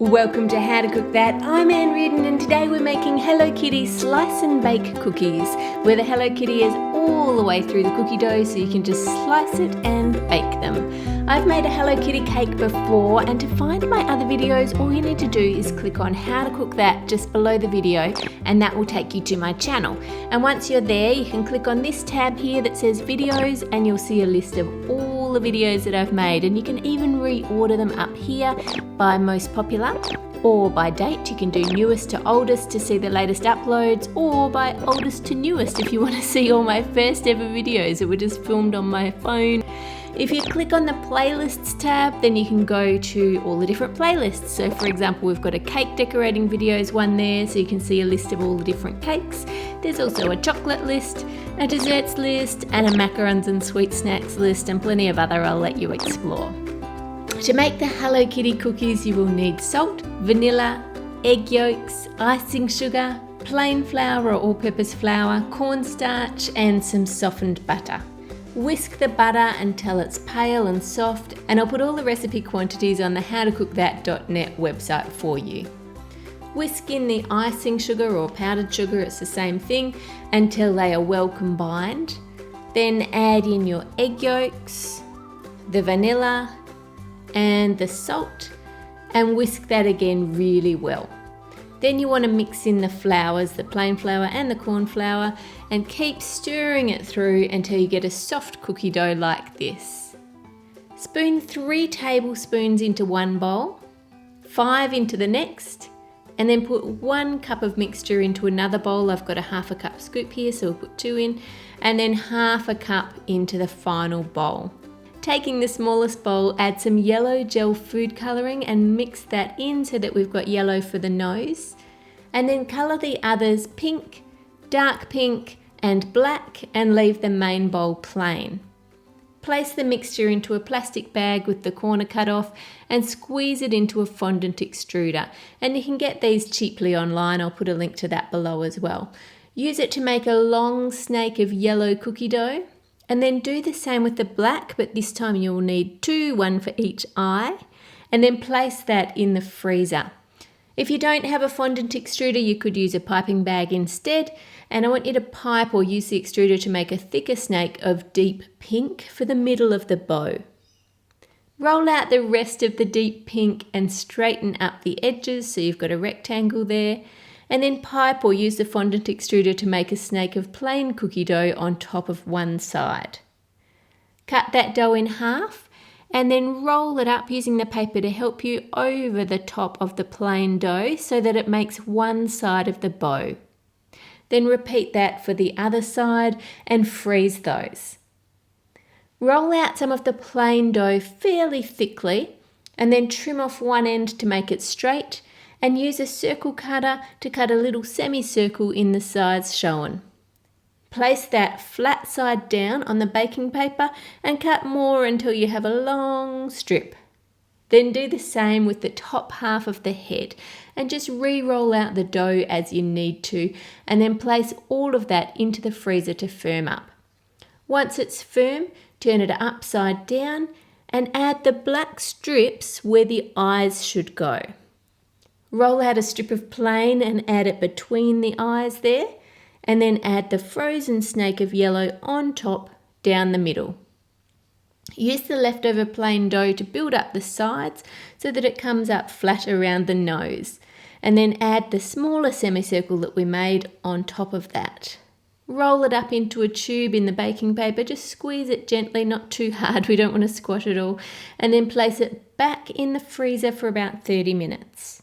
Welcome to How to Cook That. I'm Reardon and today we're making Harō Kiti slice and bake cookies where the Harō Kiti is all the way through the cookie dough so you can just slice it and bake them. I've made a Harō Kiti cake before, and to find my other videos all you need to do is click on How to Cook That just below the video and that will take you to my channel. And once you're there you can click on this tab here that says videos and you'll see a list of all the videos that I've made, and you can even reorder them up here by most popular or by date. You can do newest to oldest to see the latest uploads, or by oldest to newest if you want to see all my first ever videos that were just filmed on my phone. If you click on the playlists tab, then you can go to all the different playlists. So for example, we've got a cake decorating videos one there, so you can see a list of all the different cakes. There's also a chocolate list, a desserts list, and a macarons and sweet snacks list, and plenty of other I'll let you explore. To make the Harō Kiti cookies, you will need salt, vanilla, egg yolks, icing sugar, plain flour or all-purpose flour, cornstarch, and some softened butter. Whisk the butter until it's pale and soft, and I'll put all the recipe quantities on the howtocookthat.net website for you. Whisk in the icing sugar or powdered sugar, it's the same thing, until they are well combined. Then add in your egg yolks, the vanilla, and the salt, and whisk that again really well. Then you want to mix in the flours, the plain flour and the corn flour, and keep stirring it through until you get a soft cookie dough like this. Spoon 3 tablespoons into one bowl, 5 into the next, and then put 1 cup of mixture into another bowl. I've got a ½ cup scoop here, so we'll put 2 in, and then ½ cup into the final bowl. Taking the smallest bowl, add some yellow gel food colouring and mix that in so that we've got yellow for the nose. And then colour the others pink, dark pink and black, and leave the main bowl plain. Place the mixture into a plastic bag with the corner cut off and squeeze it into a fondant extruder. And you can get these cheaply online, I'll put a link to that below as well. Use it to make a long snake of yellow cookie dough. And then do the same with the black, but this time you'll need 2, 1 for each eye, and then place that in the freezer. If you don't have a fondant extruder, you could use a piping bag instead, and I want you to pipe or use the extruder to make a thicker snake of deep pink for the middle of the bow. Roll out the rest of the deep pink and straighten up the edges so you've got a rectangle there. And then pipe or use the fondant extruder to make a snake of plain cookie dough on top of one side. Cut that dough in half and then roll it up using the paper to help you over the top of the plain dough so that it makes one side of the bow. Then repeat that for the other side and freeze those. Roll out some of the plain dough fairly thickly and then trim off one end to make it straight, and use a circle cutter to cut a little semicircle in the sides shown. Place that flat side down on the baking paper and cut more until you have a long strip. Then do the same with the top half of the head and just re-roll out the dough as you need to, and then place all of that into the freezer to firm up. Once it's firm, turn it upside down and add the black strips where the eyes should go. Roll out a strip of plain and add it between the eyes there, and then add the frozen snake of yellow on top down the middle. Use the leftover plain dough to build up the sides so that it comes up flat around the nose, and then add the smaller semicircle that we made on top of that. Roll it up into a tube in the baking paper, just squeeze it gently, not too hard, we don't want to squash it all, and then place it back in the freezer for about 30 minutes.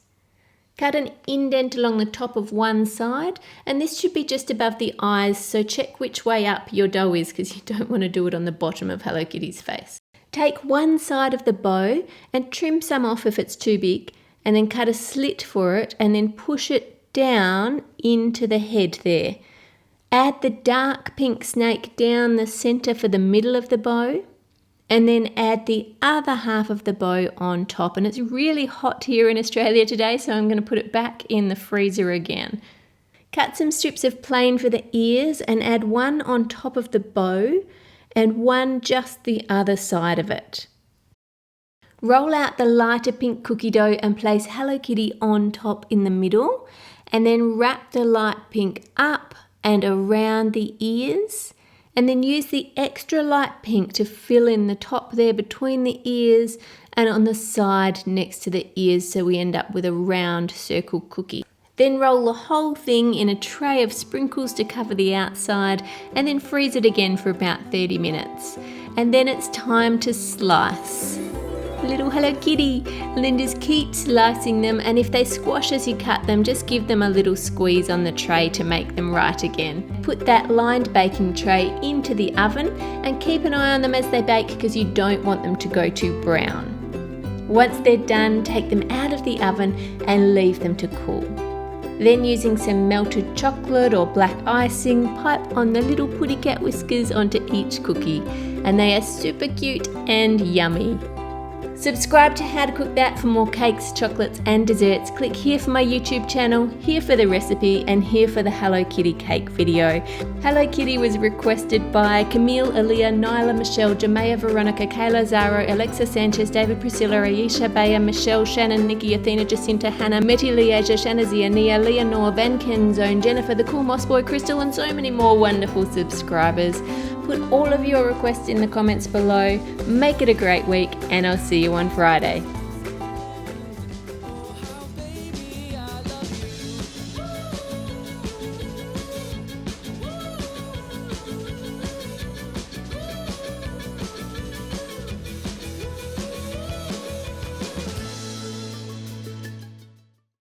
Cut an indent along the top of one side, and this should be just above the eyes, so check which way up your dough is because you don't want to do it on the bottom of Harō Kiti's face. Take one side of the bow and trim some off if it's too big, and then cut a slit for it and then push it down into the head there. Add the dark pink snake down the centre for the middle of the bow, and then add the other half of the bow on top. And it's really hot here in Australia today, so I'm going to put it back in the freezer again. Cut some strips of plain for the ears and add one on top of the bow and one just the other side of it. Roll out the lighter pink cookie dough and place Hello Kitty on top in the middle, and then wrap the light pink up and around the ears, and then use the extra light pink to fill in the top there between the ears and on the side next to the ears, so we end up with a round circle cookie. Then roll the whole thing in a tray of sprinkles to cover the outside, and then freeze it again for about 30 minutes. And then it's time to slice. Little Hello Kitty. And then just keep slicing them, and if they squash as you cut them, just give them a little squeeze on the tray to make them right again. Put that lined baking tray into the oven and keep an eye on them as they bake, because you don't want them to go too brown. Once they're done, take them out of the oven and leave them to cool. Then, using some melted chocolate or black icing, pipe on the little putty cat whiskers onto each cookie, and they are super cute and yummy. Subscribe to How to Cook That for more cakes, chocolates and desserts. Click here for my YouTube channel, here for the recipe, and here for the Hello Kitty cake video. Hello Kitty was requested by Camille, Aaliyah, Nyla, Michelle, Jamea, Veronica, Kayla, Zaro, Alexa Sanchez, David, Priscilla, Aisha, Baya, Michelle, Shannon, Nikki, Athena, Jacinta, Hannah, Meti, Liasia, Shanazia, Nia, Leonore, Van Kenzone, Jennifer, the Cool Moss Boy, Crystal, and so many more wonderful subscribers. Put all of your requests in the comments below. Make it a great week, and I'll see you on Friday.